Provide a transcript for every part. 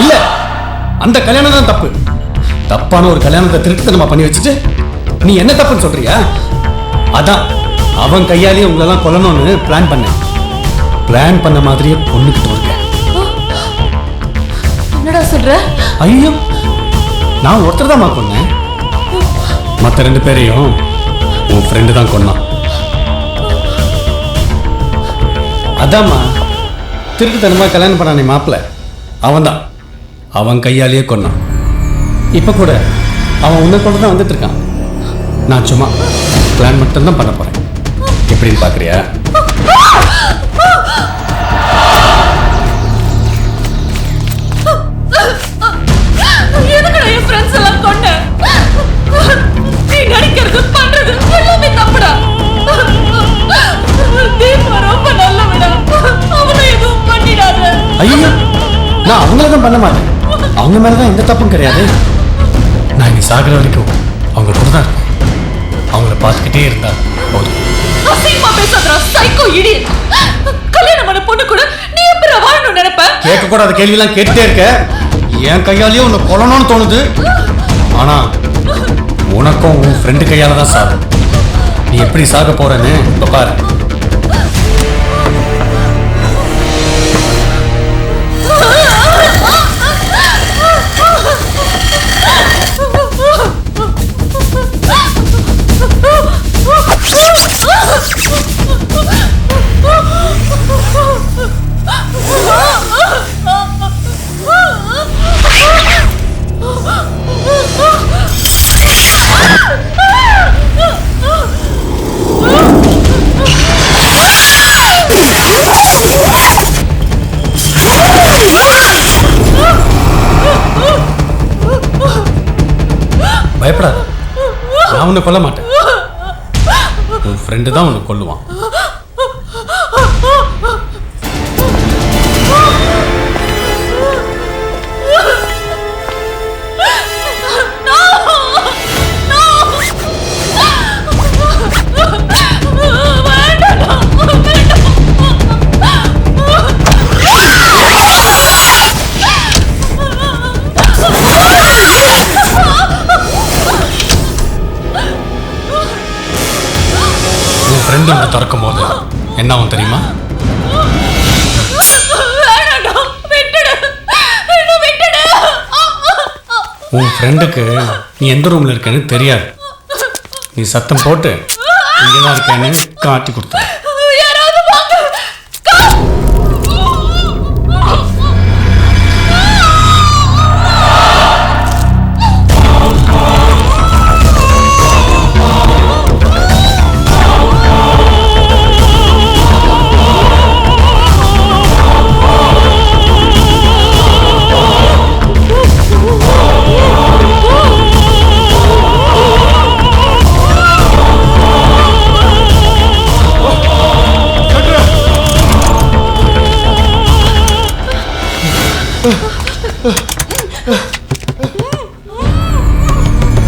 இல்ல, அந்த கல்யாணம் தான் தப்பு. தப்பான ஒரு கல்யாணத்தை திருத்தமா பண்ணி வச்சுட்டு நீ என்ன தப்புன்னு சொல்றியா? அதான் அவன் கையாலேயே உங்களெல்லாம் கொல்லணும்னு பிளான் பண்ணேன். பிளான் பண்ண மாதிரியே பொண்ணுக்கிட்டு இருக்க. என்னடா சொல்ற? ஐயோ, நான் ஒருத்தர் தான் கொன்னேன். மற்ற 2 பேரையும் உன் ஃப்ரெண்டு தான் கொன்னான். அதாம்மா, திருட்டுத்தனமா கல்யாணம் பண்ணானே மாப்பிள்ள, அவன்தான். அவன் கையாலேயே கொன்னான். இப்ப கூட அவன் உன்னை கொண்டு தான் வந்துட்டு இருக்கான். நான் சும்மா பிளான் மட்டும் தான் பண்ண போறேன். எப்படின்னு பாக்குறியா? எதுக்குடா என் ஃப்ரெண்ட்ஸ் எல்லாம் கொன்ன? நீ நடிக்கிறது பண்றது எல்லாமே தப்புடா. தீபா ரொம்ப நல்லவடா. அவனை எதுவும் பண்ணிடாத. ஐயோ, நான் அவங்கள தான் பண்ண மாட்டேன். அவங்க மேலதான் எந்த தப்பும் கிடையாது. நான் இங்க சாகுற வரைக்கும் அவங்க கூட தான் இருக்கேன். அவங்கள பார்த்துக்கிட்டே இருந்தா போதும். அசிங்கமா பேசாதடா, சைக்கோ இடியட். கல்யாணம் பண்ண பொண்ணு கூட நீ எப்படி வாழணும்னு நினைப்ப? கேட்க கூடாத கேள்வியெல்லாம் கேட்டுட்டே இருக்க. என் கையாலேயே உன்னை கொல்லணும்னு தோணுது. ஆனா உனக்கும் உன் ஃப்ரெண்டு கையால தான் சாகும். நீ எப்படி சாக போறன்னு இப்ப பாரு. பயப்படாத, நான் உன்னை கொல்ல மாட்டேன். உன் ஃப்ரெண்டு தான் உன்னை கொல்லுவான். ஃப்ரெண்டு ஒன்று திறக்கும் போது என்ன ஆகும் தெரியுமா? உன் ஃப்ரெண்டுக்கு நீ எந்த ரூம்ல இருக்கேன்னு தெரியாது. நீ சத்தம் போட்டு இங்கதான் இருக்கேன்னு காட்டி கொடுத்த.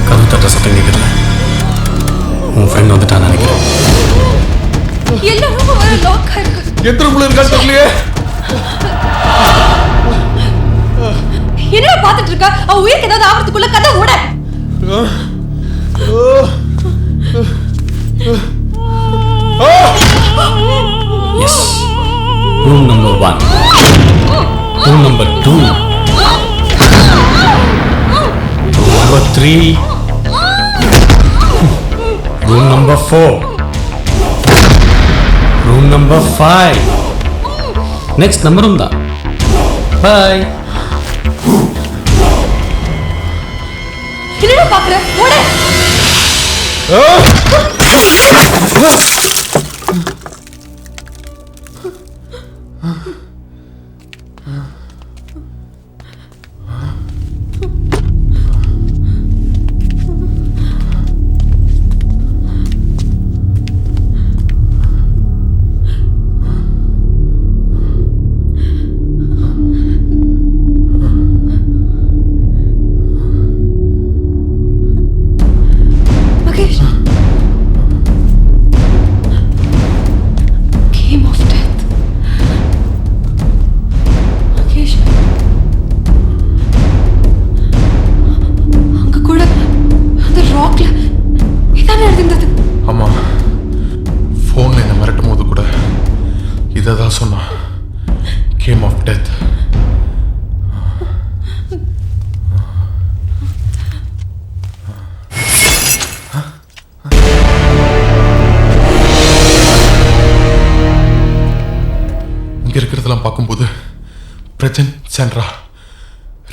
கதவு தட்ட சத்தம் கேட்குதுல, உன் ஃப்ரெண்ட் வந்துட்டான்னு நினைக்கிறேன். எல்லாரும் லாக் ஆயிருக்கு. எந்த ரூம்ல இருக்கான்னு தெரியலையே. என்னடா பாத்துட்டு இருக்க? அவ உயிருக்கு ஏதாவது ஆபத்துக்குள்ள கதை ஓட. Yes, room number 1, room number 2, number 3, room number 4, room number 5. next number room தான். bye. என்னடா பாக்குற? ஓட. இதை தான் சொன்னான். Game of death. இங்க இருக்கிறதெல்லாம் பார்க்கும்போது பிரஜன் சென்ட்ரா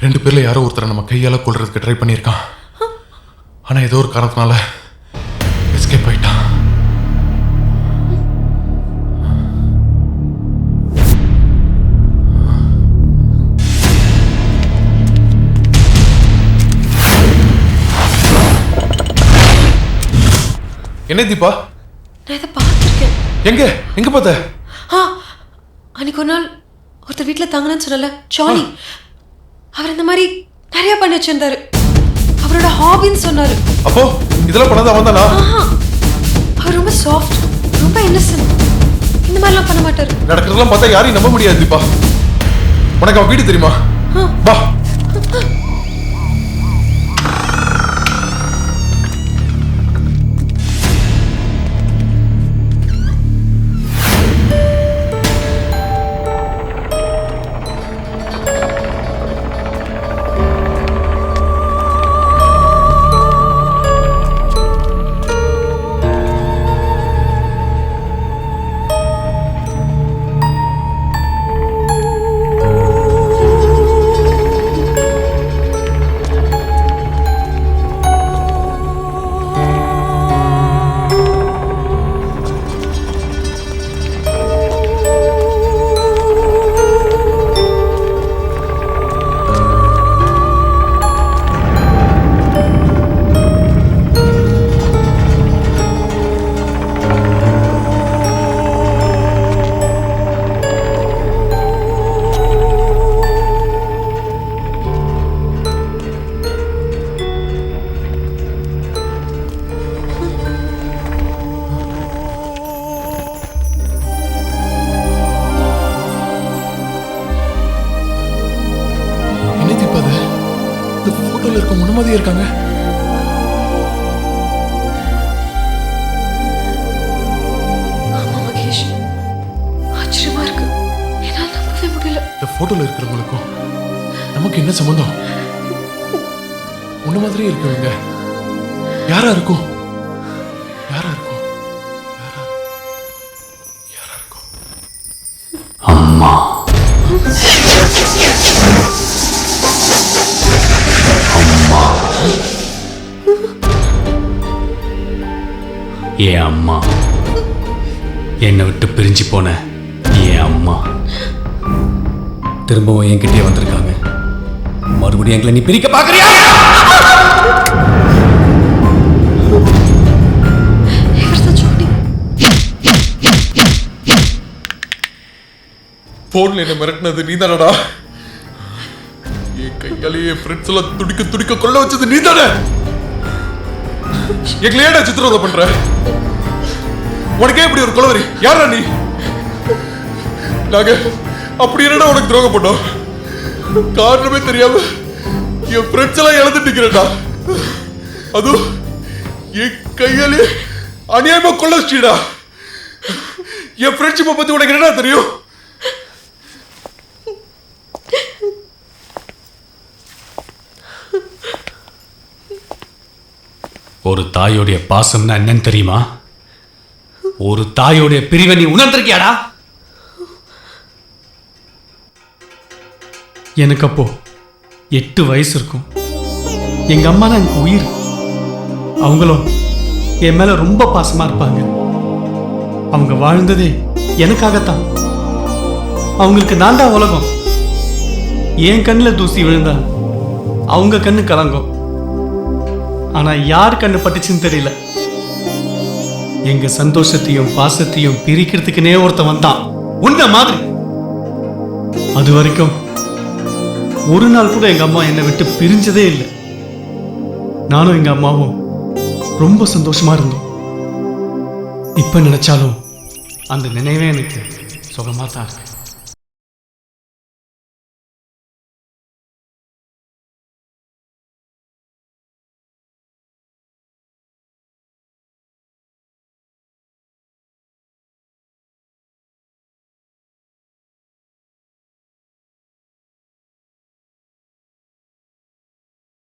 2 பேர்ல யாரோ ஒருத்தரை நம்ம கையால கொல்றதுக்கு ட்ரை பண்ணியிருக்கான். ஆனா ஏதோ ஒரு காரணத்தினால எஸ்கேப் ஆயிட்டான். என்ன தீபா? நான் இதை பார்த்துருக்கேன். எங்க எங்க பார்த்த? அன்னைக்கு ஒரு நாள் ஒருத்தர் வீட்டில் தங்கணும்னு சொல்லல, ஜானி. அவர் இந்த மாதிரி நிறைய பண்ணி வச்சிருந்தாரு. அவரோட ஹாபின்னு சொன்னாரு. அப்போ இதெல்லாம் பண்ணது அவன் தானா? அவர் ரொம்ப சாஃப்ட், ரொம்ப இன்னசென்ட். இந்த மாதிரிலாம் பண்ண மாட்டாரு. நடக்கிறதெல்லாம் பார்த்தா யாரையும் நம்ப முடியாது தீபா. உனக்கு அவன் வீடு தெரியுமா? வா. இருக்காங்க. ஆமா மகேஷ், ஆச்சரியமா இருக்கு. என்னால நம்பவே முடியல. இந்த போட்டோல இருக்கிறவங்களுக்கும் நமக்கு என்ன சம்பந்தம்? உன்ன மாதிரியே இருக்கவங்க யாரா இருக்கும்? யாரா இருக்கும்? யாரா இருக்கும்? அம்மா. அம்மா. என் அம்மா, என்னை விட்டு பிரிஞ்சு போன என் அம்மா திரும்பவும் என்கிட்டயே வந்திருக்காங்க. மறுபடியும் எங்களை நீ பிரிக்க பாக்குறியா? போன்ல என்ன மிரட்டினது நீ தானடா? என் கையாலேயே ஃப்ரெண்ட்ஸ் எல்லாம் துடிக்க துடிக்க கொள்ள வச்சது நீ தானே? எங்களை ஏடா சித்திரவதை பண்ற? உனக்கே இப்படி ஒரு கொலவரி யாரா நீ? நாங்க அப்படி என்னடா உனக்கு துரோகம் பண்ணோம்? காரணமே தெரியாம என் ஃப்ரெண்ட்ஸ் எல்லாம் இழந்துட்டு இருக்கிறேன்டா. அதுவும் என் கையாலே அநியாயமா கொள்ள வச்சுடா. என் ஃப்ரெண்ட்ஷிப்பை பத்தி உனக்கு என்னடா தெரியும்? ஒரு தாயோடைய பாசம்னா என்னன்னு தெரியுமா? ஒரு தாயோடைய பிரிவை நீ உணர்ந்திருக்கியாடா? எனக்கு அப்போ 8 வயசு இருக்கும். எங்க அம்மா தான் எனக்கு உயிர். அவங்களும் என் மேல ரொம்ப பாசமா இருப்பாங்க. அவங்க வாழ்ந்ததே எனக்காகத்தான். அவங்களுக்கு நான் தான் உலகம். என் கண்ணில் தூசி விழுந்தா அவங்க கண்ணு கலங்கும். ஆனா யார் கண்ணு பட்டுச்சுன்னு தெரியல. எங்க சந்தோஷத்தையும் பாசத்தையும் பிரிக்கிறதுக்குனே ஒருத்தன் வந்தான், உன்ன மாதிரி. அது வரைக்கும் ஒரு நாள் கூட எங்க அம்மா என்னை விட்டு பிரிஞ்சதே இல்லை. நானும் எங்க அம்மாவும் ரொம்ப சந்தோஷமா இருந்தோம். இப்ப நினைச்சாலும் அந்த நினைவே எனக்கு சுகமா தான் இருக்கு.